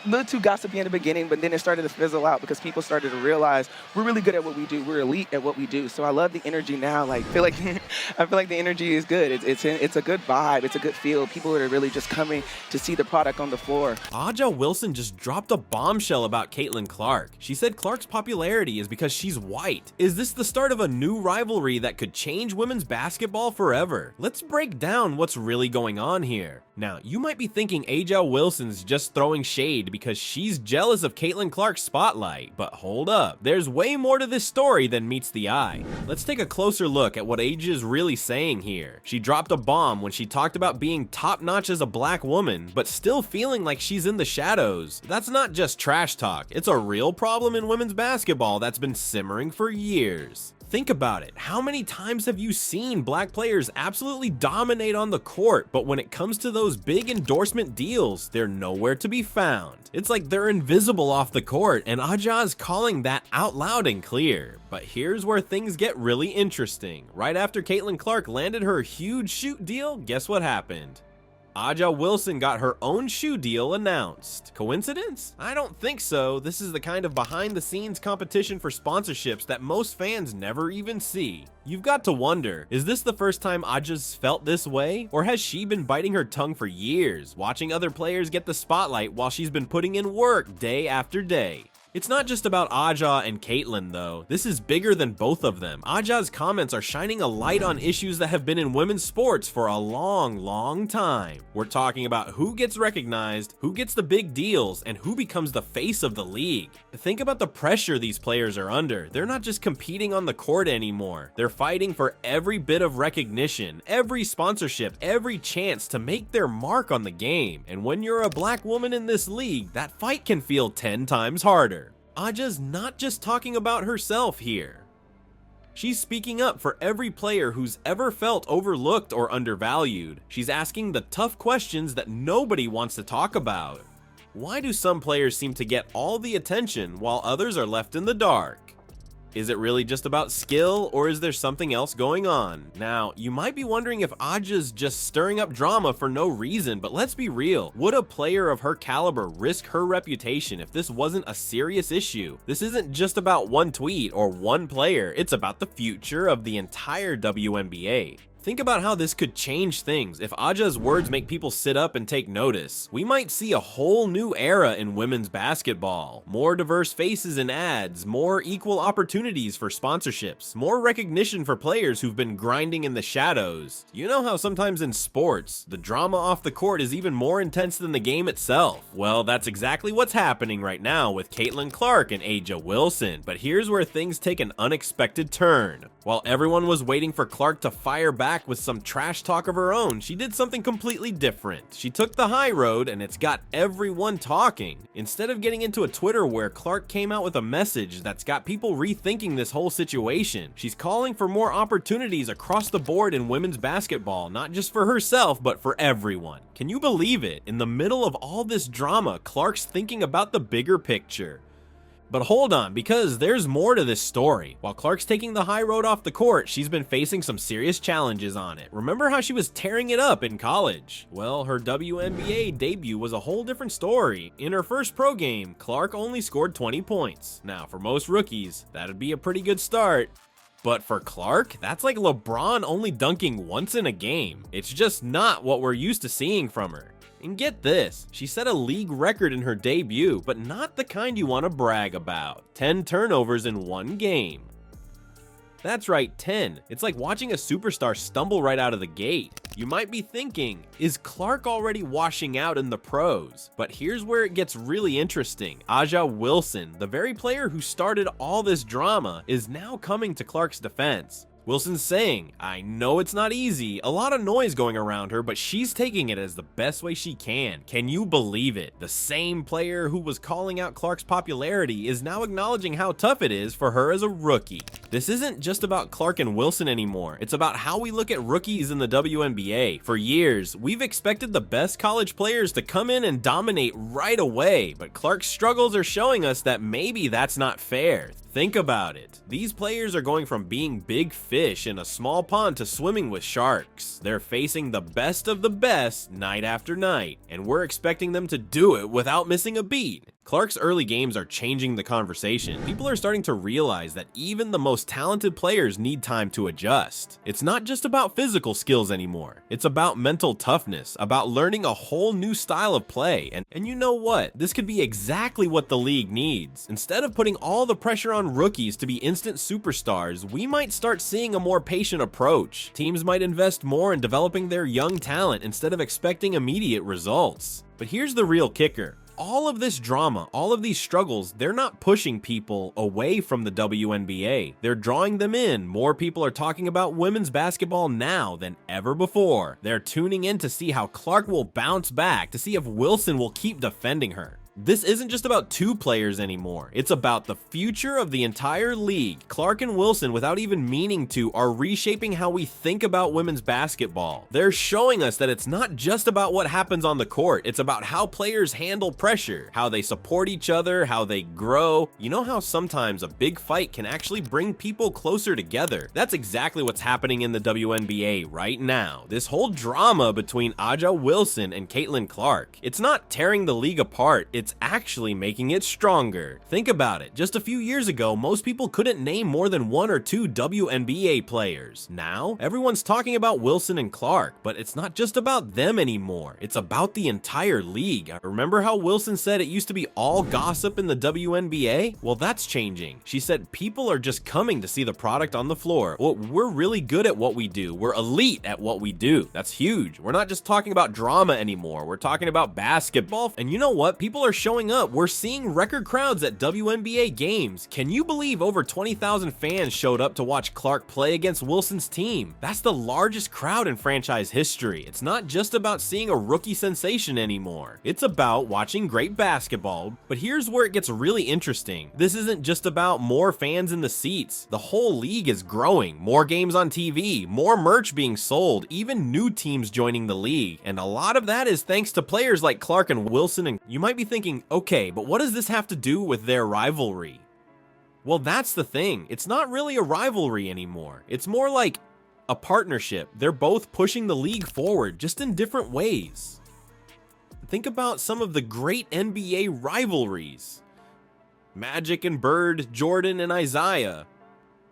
little too gossipy in the beginning, but then it started to fizzle out because people started to realize we're really good at what we do. We're elite at what we do. So I love the energy now. Like, feel like I feel like the energy is good. It's a good vibe. It's a good feel. People are really just coming to see the product on the floor. Aja Wilson just dropped a bombshell about Caitlin Clark. She said Clark's popularity is because she's white. Is this the start of a new rivalry that could change women's basketball forever? Let's break down what's really going on here. Now, you might be thinking Aja Wilson's just throwing shade because she's jealous of Caitlin Clark's spotlight, but hold up, there's way more to this story than meets the eye. Let's take a closer look at what Aja is really saying here. She dropped a bomb when she talked about being top-notch as a black woman, but still feeling like she's in the shadows. That's not just trash talk, it's a real problem in women's basketball that's been simmering for years. Think about it. How many times have you seen black players absolutely dominate on the court, but when it comes to those big endorsement deals, they're nowhere to be found? It's like they're invisible off the court, and Aja is calling that out loud and clear. But here's where things get really interesting. Right after Caitlin Clark landed her huge shoot deal, guess what happened? Aja Wilson got her own shoe deal announced. Coincidence? I don't think so. This is the kind of behind-the-scenes competition for sponsorships that most fans never even see. You've got to wonder, is this the first time Aja's felt this way? Or has she been biting her tongue for years, watching other players get the spotlight while she's been putting in work day after day? It's not just about Aja and Caitlin though. This is bigger than both of them. Aja's comments are shining a light on issues that have been in women's sports for a long time. We're talking about who gets recognized, who gets the big deals, and who becomes the face of the league. Think about the pressure these players are under. They're not just competing on the court anymore. They're fighting for every bit of recognition, every sponsorship, every chance to make their mark on the game. And when you're a black woman in this league, that fight can feel 10 times harder. Aja's not just talking about herself here. She's speaking up for every player who's ever felt overlooked or undervalued. She's asking the tough questions that nobody wants to talk about. Why do some players seem to get all the attention while others are left in the dark? Is it really just about skill, or is there something else going on? Now, you might be wondering if Aja's just stirring up drama for no reason, but let's be real. Would a player of her caliber risk her reputation if this wasn't a serious issue? This isn't just about one tweet or one player, it's about the future of the entire WNBA. Think about how this could change things. If Aja's words make people sit up and take notice, we might see a whole new era in women's basketball. More diverse faces in ads, more equal opportunities for sponsorships, more recognition for players who've been grinding in the shadows. You know how sometimes in sports, the drama off the court is even more intense than the game itself? Well, that's exactly what's happening right now with Caitlin Clark and Aja Wilson. But here's where things take an unexpected turn. While everyone was waiting for Clark to fire back with some trash talk of her own, she did something completely different. She took the high road, and it's got everyone talking. Instead of getting into a Twitter where Clark came out with a message that's got people rethinking this whole situation, she's calling for more opportunities across the board in women's basketball, not just for herself, but for everyone. Can you believe it? In the middle of all this drama, Clark's thinking about the bigger picture. But hold on, because there's more to this story. While Clark's taking the high road off the court, she's been facing some serious challenges on it. Remember how she was tearing it up in college? Well, her WNBA debut was a whole different story. In her first pro game, Clark only scored 20 points. Now, for most rookies, that'd be a pretty good start. But for Clark, that's like LeBron only dunking once in a game. It's just not what we're used to seeing from her. And get this, she set a league record in her debut, but not the kind you want to brag about. 10 turnovers in one game. That's right, 10. It's like watching a superstar stumble right out of the gate. You might be thinking, is Clark already washing out in the pros? But here's where it gets really interesting. Aja Wilson, the very player who started all this drama, is now coming to Clark's defense. Wilson's saying, I know it's not easy, a lot of noise going around her, but she's taking it as the best way she can. Can you believe it? The same player who was calling out Clark's popularity is now acknowledging how tough it is for her as a rookie. This isn't just about Clark and Wilson anymore. It's about how we look at rookies in the WNBA. For years, we've expected the best college players to come in and dominate right away, but Clark's struggles are showing us that maybe that's not fair. Think about it. These players are going from being big fish in a small pond to swimming with sharks. They're facing the best of the best night after night, and we're expecting them to do it without missing a beat. Clark's early games are changing the conversation. People are starting to realize that even the most talented players need time to adjust. It's not just about physical skills anymore. It's about mental toughness, about learning a whole new style of play. And you know what? This could be exactly what the league needs. Instead of putting all the pressure on rookies to be instant superstars, we might start seeing a more patient approach. Teams might invest more in developing their young talent instead of expecting immediate results. But here's the real kicker. All of this drama, all of these struggles, they're not pushing people away from the WNBA. They're drawing them in. More people are talking about women's basketball now than ever before. They're tuning in to see how Clark will bounce back, to see if Wilson will keep defending her. This isn't just about two players anymore. It's about the future of the entire league. Clark and Wilson, without even meaning to, are reshaping how we think about women's basketball. They're showing us that it's not just about what happens on the court. It's about how players handle pressure, how they support each other, how they grow. You know how sometimes a big fight can actually bring people closer together? That's exactly what's happening in the WNBA right now. This whole drama between Aja Wilson and Caitlin Clark. It's not tearing the league apart. It's actually making it stronger. Think about it. Just a few years ago, most people couldn't name more than one or two WNBA players. Now, everyone's talking about Wilson and Clark, but it's not just about them anymore. It's about the entire league. Remember how Wilson said it used to be all gossip in the WNBA? Well, that's changing. She said people are just coming to see the product on the floor. Well, we're really good at what we do. We're elite at what we do. That's huge. We're not just talking about drama anymore. We're talking about basketball. And you know what? People are showing up. We're seeing record crowds at WNBA games. Can you believe over 20,000 fans showed up to watch Clark play against Wilson's team? That's the largest crowd in franchise history. It's not just about seeing a rookie sensation anymore. It's about watching great basketball. But here's where it gets really interesting. This isn't just about more fans in the seats. The whole league is growing. More games on TV, more merch being sold, even new teams joining the league. And a lot of that is thanks to players like Clark and Wilson. And you might be thinking, okay, but what does this have to do with their rivalry? Well, that's the thing. It's not really a rivalry anymore. It's more like a partnership. They're both pushing the league forward, just in different ways. Think about some of the great NBA rivalries. Magic and Bird, Jordan and Isaiah.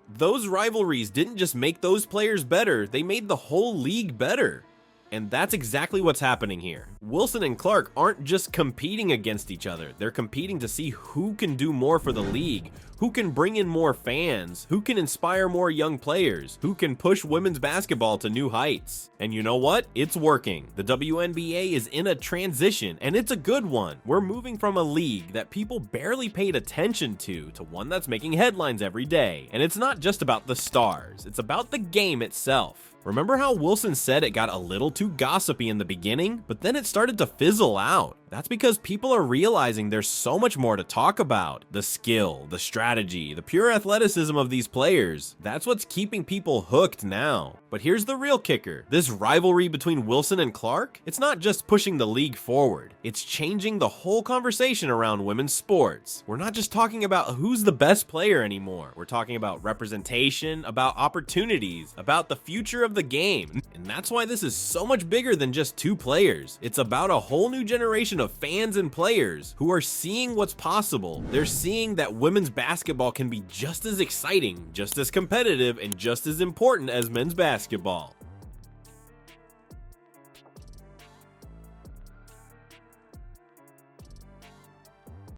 Those rivalries didn't just make those players better, they made the whole league better. And that's exactly what's happening here. Wilson and Clark aren't just competing against each other. They're competing to see who can do more for the league, who can bring in more fans, who can inspire more young players, who can push women's basketball to new heights. And you know what? It's working. The WNBA is in a transition, and it's a good one. We're moving from a league that people barely paid attention to one that's making headlines every day. And it's not just about the stars. It's about the game itself. Remember how Wilson said it got a little too gossipy in the beginning, but then it started to fizzle out? That's because people are realizing there's so much more to talk about. The skill, the strategy, the pure athleticism of these players. That's what's keeping people hooked now. But here's the real kicker. This rivalry between Wilson and Clark, it's not just pushing the league forward. It's changing the whole conversation around women's sports. We're not just talking about who's the best player anymore. We're talking about representation, about opportunities, about the future of the game. And that's why this is so much bigger than just two players. It's about a whole new generation of fans and players who are seeing what's possible. They're seeing that women's basketball can be just as exciting, just as competitive, and just as important as men's basketball.